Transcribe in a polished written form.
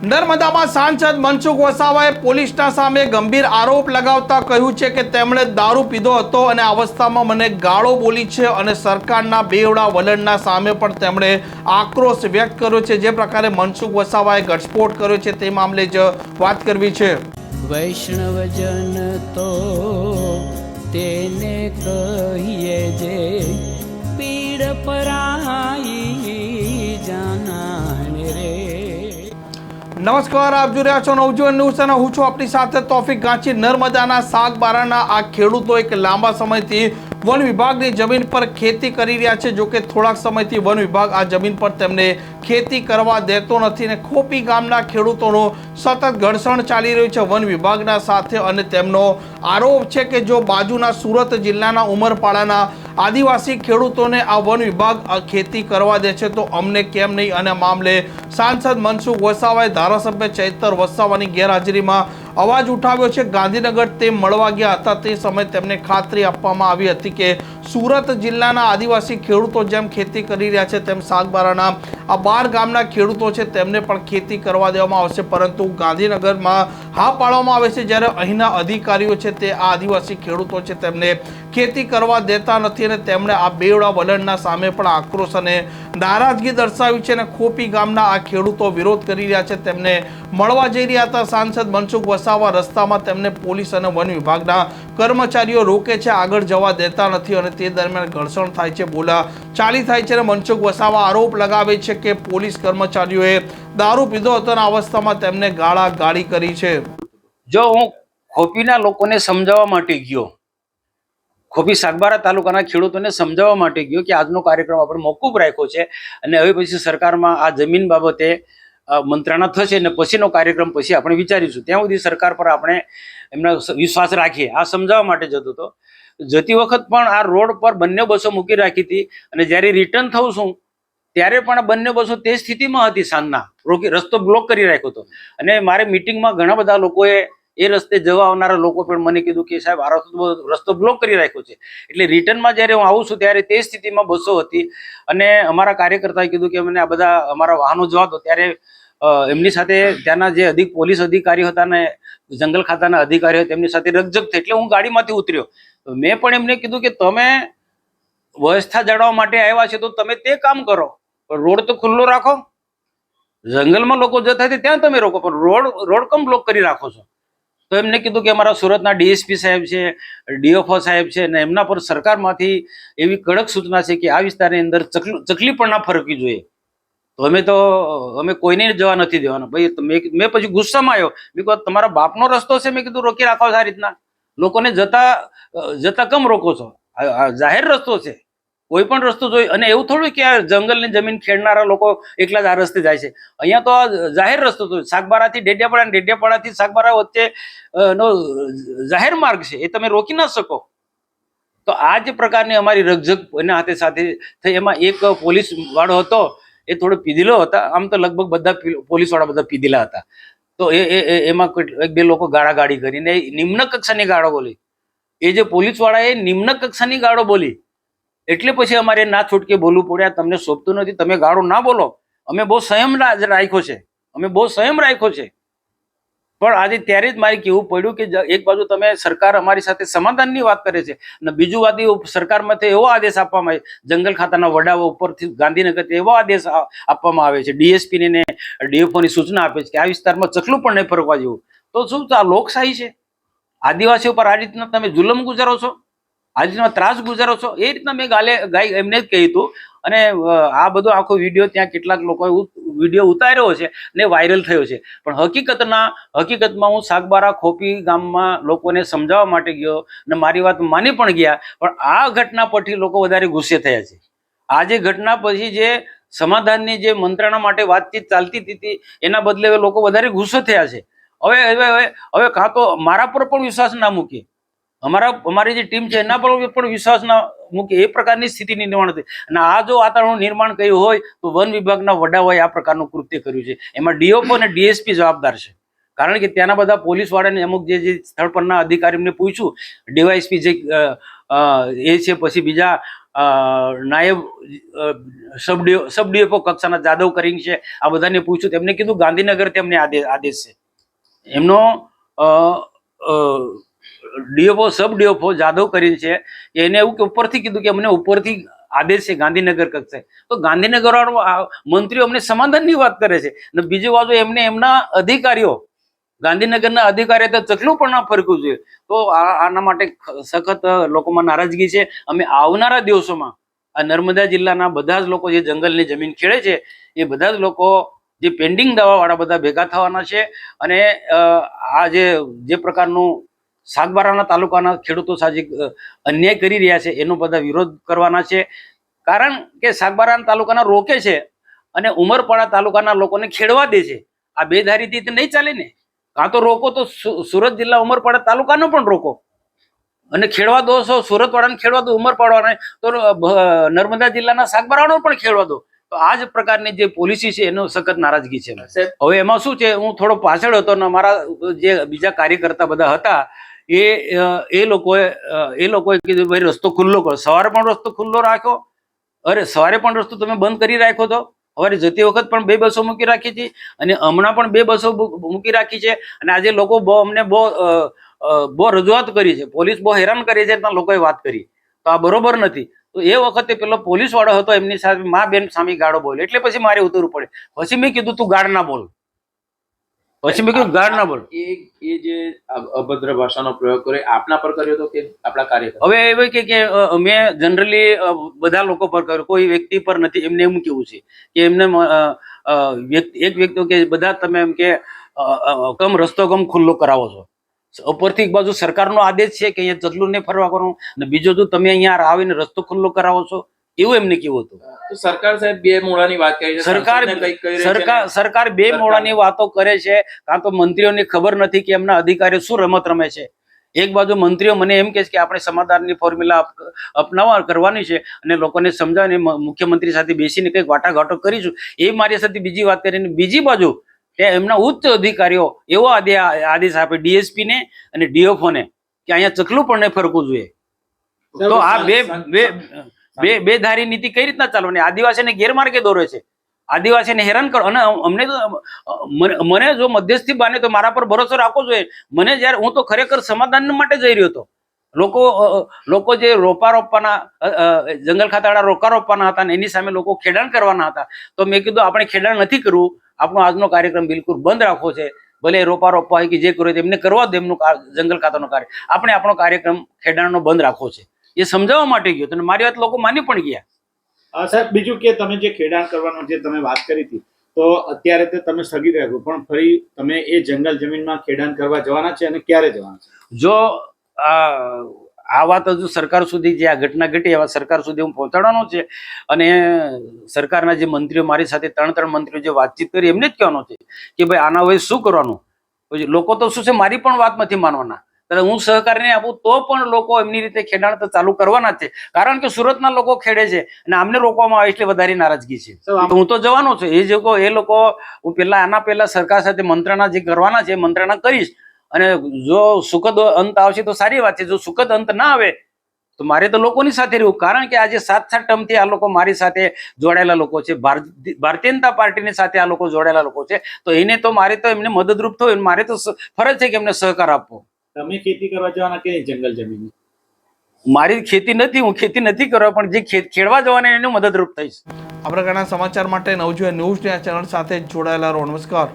નર્મદામાં સાંસદ મનસુખ વસાવાએ પોલીસના સામે ગંભીર આરોપ લગાવતા કહ્યું છે કે તેમણે દારૂ પીધો હતો અને આ અવસ્થામાં મને ગાળો બોલી છે અને સરકારના બેવડા વલણના સામે પણ તેમણે આક્રોશ વ્યક્ત કર્યો છે। જે પ્રકારે મનસુખ વસાવાએ ઘટસ્ફોટ કર્યો છે તે મામલે જ વાત કરવી છે। વૈષ્ણવજન તો તેને કહીએ જે પીડ પરાઈ જાનાને રે। નમસ્કાર, આપ જોઈ રહ્યા છો નવજીવન ન્યૂઝ અને હું છું આપની સાથે તોફિક ગાંચી। નર્મદાના સાગબારાના આ ખેડૂતો એક લાંબા સમયથી વન વિભાગની જમીન પર ખેતી કરી રહ્યા છે। જો કે થોડાક સમયથી વન વિભાગ આ જમીન પર તેમને ખેતી કરવા દેતો નથી અને ખોપી ગામના ખેડૂતોનું સતત ઘર્ષણ ચાલી રહ્યું છે વન વિભાગના સાથે અને તેમનો આરોપ છે કે જો બાજુના સુરત જિલ્લાના ઉમરપાડાના આદિવાસી ખેડૂતોને આ વન વિભાગ ખેતી કરવા દે છે તો અમને કેમ નહીં। અને મામલે સાંસદ મનસુખ વસાવાએ ધારાસભ્ય ચૈતર વસાવાની ગેરહાજરીમાં અવાજ ઉઠાવ્યો છે। ગાંધીનગર તે મળવા ગયા હતા તે સમયે તેમને ખાતરી આપવામાં આવી હતી કે સુરત જિલ્લાના આદિવાસી ખેડૂતો જેમ ખેતી કરી રહ્યા છે તેમ સાગબારાના આ 12 ગામના ખેડૂતો છે તેમને પણ ખેતી કરવા દેવામાં આવશે, પરંતુ ગાંધીનગરમાં હા પાડવામાં આવે છે જ્યારે અહીંના અધિકારીઓ છે તે આ આદિવાસી ખેડૂતો છે તેમને ખેતી કરવા દેતા નથી અને તેમણે આ બેવડા વલણના સામે પણ આક્રોશ અને નારાજગી દર્શાવી છે અને ખોપી ગામના આ ખેડૂતો વિરોધ કરી રહ્યા છે। તેમને મળવા જઈ રહ્યા હતા સાંસદ મનસુખ વસાવા, રસ્તામાં તેમને પોલીસ અને વન વિભાગના કર્મચારીઓ રોકે છે, આગળ જવા દેતા નથી અને તે દરમિયાન ઘર્ષણ થાય છે, બોલાચાલી થાય છે અને મનસુખ વસાવા આરોપ લગાવે છે કે પોલીસ કર્મચારીઓએ દારૂ પીધો હતો અને અવસ્થામાં તેમને ગાળાગાળી કરી છે। જો હું ખોપીના લોકોને સમજાવવા માટે ગયો, ખોપી સાગબારા તાલુકાના ખેડૂતોને સમજાવવા માટે ગયો કે આજનો કાર્યક્રમ આપણે મોકૂફ રાખ્યો છે અને હવે પછી સરકારમાં આ જમીન બાબતે મંત્રણા થશે અને પછીનો કાર્યક્રમ પછી આપણે વિચારીશું, ત્યાં સુધી સરકાર પર આપણે એમનો વિશ્વાસ રાખીએ, આ સમજાવવા માટે જતો હતો। જતી વખત પણ આ રોડ પર બંને બસો મૂકી રાખી હતી અને જ્યારે રિટર્ન થઉં છું ત્યારે પણ બંને બસો તે સ્થિતિમાં હતી, સાંજના રસ્તો બ્લોક કરી રાખ્યો હતો અને મારે મિટિંગમાં ઘણા બધા લોકોએ એ રસ્તે જવા આવનારા લોકો પણ મને કીધું કે સાહેબ આ રસ્તો બ્લોક કરી રાખ્યો છે। એટલે રિટર્નમાં જ્યારે હું આવું છું ત્યારે તે સ્થિતિમાં બસો હતી અને અમારા કાર્યકર્તાએ કીધું કે મને આ બધા અમારા વાહનો જવા દો, ત્યારે એમની સાથે ત્યાંના જે પોલીસ અધિકારી હતા ને જંગલ ખાતાના અધિકારીઓ તેમની સાથે રકઝક થઈ, એટલે હું ગાડીમાંથી ઉતર્યો તો મેં પણ એમને કીધું કે તમે વ્યવસ્થા જાળવવા માટે આવ્યા છે તો તમે તે કામ કરો, રોડ તો ખુલ્લો રાખો, જંગલમાં લોકો જતા હોય ત્યાં તમે રોકો, પણ રોડ કમ બ્લોક કરી રાખો છો। તો એમને કીધું કે અમારા સુરતના ડીએસપી સાહેબ છે, ડીએફઓ સાહેબ છે ને એમના પર સરકારમાંથી એવી કડક સૂચના છે કે આ વિસ્તારની અંદર ચકલી પણ ના ફરકવી જોઈએ, તો અમે કોઈને જવા નથી દેવાના। ભાઈ મેં પછી ગુસ્સામાં આવ્યો, મેં કહ્યું તમારા બાપનો રસ્તો છે, મેં કીધું રોકી રાખો આ રીતના, લોકોને જતા કમ રોકો છો, જાહેર રસ્તો છે, કોઈ પણ રસ્તો જોઈ અને એવું થોડું કે આ જંગલની જમીન ખેડનારા લોકો એકલા જ આ રસ્તે જાય છે, અહીંયા તો આ જાહેર રસ્તો છે, સાગબારાથી ડેડિયાપાડા અને ડેડિયાપાડાથી સાગબારા વચ્ચે નો જાહેર માર્ગ છે, એ તમે રોકી ના શકો। તો આ જ પ્રકારની અમારી રકઝક એના હાથે સાથે થઈ। એમાં એક પોલીસ વાળો હતો, એ થોડો પીધેલો હતા, આમ તો લગભગ બધા પોલીસ વાળા બધા પીધેલા હતા, તો એમાં એક બે લોકો ગાળાગાળી કરીને નિમ્ન કક્ષાની ગાળો બોલી, એ જે પોલીસ વાળા એ નિમ્ન કક્ષાની ગાળો બોલી એટલે પછી અમારે ના છૂટકે બોલવું પડ્યા, તમને સોંપતું નથી, તમે ગાળો ના બોલો, અમે બહુ સંયમ રાખ્યો છે, અમે બહુ સંયમ રાખ્યો છે। પણ આજે ત્યારે જ મારે કહેવું પડ્યું કે એક બાજુ તમે સરકાર અમારી સાથે સમાધાનની વાત કરે છે અને બીજું બાજુ સરકારમાંથી એવો આદેશ આપવામાં આવે, જંગલ ખાતાના વડાઓ ઉપરથી ગાંધીનગરથી એવો આદેશ આપવામાં આવે છે, ડીએસપી ને ડીએફઓની સૂચના આપે છે કે આ વિસ્તારમાં ચકલું પણ નહીં ફરવા જેવું। તો શું આ લોકશાહી છે? આદિવાસીઓ પર આ રીતના તમે જુલમ ગુજારો છો, આ રીતના ત્રાસ ગુજારો છો, એ રીતના મેં એમને જ કહ્યું હતું। અને આ બધો આખો વિડીયો ત્યાં કેટલાક લોકોએ વિડીયો ઉતાર્યો છે ને વાયરલ થયો છે, પણ હકીકતમાં હું સાગબારા ખોપી ગામમાં લોકોને સમજાવવા માટે ગયો અને મારી વાત માની પણ ગયા, પણ આ ઘટના પરથી લોકો વધારે ગુસ્સે થયા છે। આ જે ઘટના પછી જે સમાધાનની જે મંત્રણા માટે વાતચીત ચાલતી હતી એના બદલે લોકો વધારે ગુસ્સે થયા છે। હવે કાં તો મારા પર પણ વિશ્વાસ ના મૂકે, અમારી જે ટીમ છે એના પર પણ વિશ્વાસ ના મૂકે, એ પ્રકારની સ્થિતિની નિર્માણ થઈ અને આ જો વાતાવરણ નિર્માણ કર્યું હોય તો વન વિભાગના વડાઓએ આ પ્રકારનું કૃત્ય કર્યું છે, એમાં ડીઓપો અને ડીએસપી જવાબદાર છે, કારણ કે ત્યાંના બધા પોલીસ વાળાને અમુક જે સ્થળ પરના અધિકારીને પૂછ્યું, ડીવાયએસપી જે એ છે, પછી બીજા નાયબ સબ ડીએફઓ કક્ષાના જાદવ કરીને છે. આ બધાને પૂછ્યું, તેમને કીધું ગાંધીનગર તેમને આદેશ છે. એમનો ડીએફઓ સબ ડીએફઓ જાદવ કરીને છે, એને એવું કે ઉપરથી કીધું કે અમને ઉપરથી આદેશ છે ગાંધીનગર કક્ષાએ. તો ગાંધીનગર મંત્રીઓ અમને સમાધાનની વાત કરે છે, અને બીજી બાજુ એમને એમના અધિકારીઓ ગાંધીનગરના અધિકારીઓ તો ચકલું પણ ના ફરકવું જોઈએ. તો આના માટે સખત લોકોમાં નારાજગી છે. અમે આવનારા દિવસોમાં આ નર્મદા જિલ્લાના બધા જ લોકો જે જંગલની જમીન ખેડે છે એ બધા જ લોકો જે પેન્ડિંગ દાવાવાળા બધા ભેગા થવાના છે, અને આ જે પ્રકારનું સાગબારાના તાલુકાના ખેડૂતો સાથે અન્યાય કરી રહ્યા છે એનો બધા વિરોધ કરવાના છે. કારણ કે સાગબારાના તાલુકાના રોકે છે અને ઉમરપાડા તાલુકાના લોકોને ખેડવા દે છે. આ બે ધારીથી તો નહીં ચાલે ને. કાં તો રોકો તો સુરત જિલ્લા ઉમરપાડા તાલુકાનો પણ રોકો, અને ખેડવા દો છો સુરત વાળાને ખેડવા દો, ઉમરપાડાને તો નર્મદા જિલ્લાના સાગબારાનો પણ ખેડવા દો. તો આ જ પ્રકારની જે પોલિસી છે એનો સખત નારાજગી છે. હવે એમાં શું છે, હું થોડો પાછળ હતો ને અમારા જે બીજા કાર્યકર્તા બધા હતા એ લોકોએ કીધું ભાઈ રસ્તો ખુલ્લો કરો. સવારે પણ રસ્તો ખુલ્લો રાખ્યો, સવારે પણ રસ્તો તમે બંધ કરી રાખ્યો હતો. સવારે જતી વખત પણ 2 બસો મૂકી રાખી હતી, અને હમણાં પણ 2 બસો મૂકી રાખી છે. અને આજે લોકો અમને બહુ રજૂઆત કરી છે, પોલીસ બહુ હેરાન કરી છે, ત્યાં લોકોએ વાત કરી. તો આ બરોબર નથી. તો એ વખતે પેલો પોલીસ વાળો હતો, એમની સાથે મા બેન સામે ગાળો બોલ્યો, એટલે પછી મારે ઉતરવું પડે. પછી મેં કીધું તું ગાળ ના બોલ. પછી મેં કીધું ગાળ ના બોલ. એ જે અભદ્ર ભાષાનો પ્રયોગ કર્યો આપના પર કર્યો હતો કે આપણા કાર્યકર? હવે એવું કે મેં જનરલી બધા લોકો પર કર્યો, કોઈ વ્યક્તિ પર નથી. એમને એમ કેવું છે કે એમને એક વ્યક્તિ કે બધા તમે એમ કે રસ્તો ખુલ્લો કરાવો છો. ઉપરથી એક બાજુ સરકારનો આદેશ છે કે અહીંયા ચકલું નહીં ફરવા કરવું, અને બીજો જો તમે અહીંયા આવીને રસ્તો ખુલ્લો કરાવો છો, એવું એમને કેવું હતું. તો સરકાર સાહેબ 2 મોડાની વાત કરી છે. સરકાર 2 મોડાની વાતો કરે છે. કાં તો મંત્રીઓને ખબર નથી કે એમના અધિકારીઓ શું રમત રમે છે. એક બાજુ મંત્રીઓ મને એમ કહે છે કે આપણે સમાધાનની ફોર્મ્યુલા અપનાવવા કરવાની છે અને લોકોને સમજાવીને મુખ્યમંત્રી સાથે બેસીને કંઈક વાટાઘાટો કરીશું, એ મારી સાથે બીજી વાત કરીને બીજી બાજુ એમના ઉચ્ચ અધિકારીઓ એવો આદેશ આપે ડીએસપી ને અને ડીએફઓ ને કે અહીંયા ચકલું પણ નહીં ફરકવું જોઈએ. તો આ બે ધારી નીતિ કઈ રીતના ચાલવાની? આદિવાસીને ગેરમાર્ગે દોરે છે, આદિવાસીને હેરાન કરો. અને અમને તો મને જો મધ્યસ્થી બાને તો મારા પર ભરોસો રાખવો જોઈએ. મને જયારે હું તો ખરેખર સમાધાન માટે જઈ રહ્યો હતો. લોકો જે રોપા રોપવાના જંગલ ખાતાવાળા રોકા રોપવાના હતા ને એની સામે લોકો ખેડાણ કરવાના હતા. તો મેં કીધું આપણે ખેડાણ નથી કરવું, આપણો આજનો કાર્યક્રમ બિલકુલ બંધ રાખવો છે. ભલે રોપા રોપવા હોય કે જે કરવું એમને કરવા દે, એમનું જંગલ ખાતાનું કાર્ય. આપણે આપણો કાર્યક્રમ ખેડાણનો બંધ રાખવો છે. એ સમજાવવા માટે ગયો તો મારી વાત લોકો માની પણ ગયા. સાહેબ બીજું કે તમે જે ખેડાણ કરવાનું જે તમે વાત કરી હતી, તો અત્યારે તો તમે સ્થગિત રાખ્યું, પણ ફરી તમે એ જંગલ જમીનમાં ખેડાણ કરવા જવાના છે અને ક્યારે જવાના છે? જો આ વાત હજુ સરકાર સુધી, જે આ ઘટના ઘટી એવા સરકાર સુધી હું પહોંચાડવાનો છે. અને સરકારના જે મંત્રીઓ મારી સાથે 3 મંત્રીઓ જે વાતચીત કરી એમને જ કહેવાનું છે કે ભાઈ આના હવે શું કરવાનું. લોકો તો શું છે, મારી પણ વાત નથી માનવાના. હું સહકાર નહીં આપું તો પણ લોકો એમની રીતે ખેડાણ તો ચાલુ કરવાના જ છે. કારણ કે સુરતના લોકો ખેડે છે અને આમને રોકવામાં આવે એટલે વધારે નારાજગી છે. હું તો જવાનો છું. એ લોકો હું આના પહેલા સરકાર સાથે મંત્રણા જે કરવાના છે મંત્રણા કરીશ, અને જો સુખદ અંત આવશે તો સારી વાત છે. જો સુખદ અંત ના આવે તો મારે તો લોકોની સાથે રહેવું. કારણ કે આજે 7 ટર્મથી આ લોકો મારી સાથે જોડાયેલા લોકો છે, ભારતીય જનતા પાર્ટીની સાથે આ લોકો જોડાયેલા લોકો છે. તો એને તો મારે તો એમને મદદરૂપ થવું, મારે તો ફરજ છે કે એમને સહકાર આપવો. તમે ખેતી કરવા જવાના કે જંગલ જમીન? મારી ખેતી નથી, હું ખેતી નથી કરવા, પણ જે ખેડવા જવાના એને મદદરૂપ થઈશ. આ પ્રકારના સમાચાર માટે નવજીવન ન્યૂઝ ચેનલ સાથે જોડાયેલા રહો. નમસ્કાર.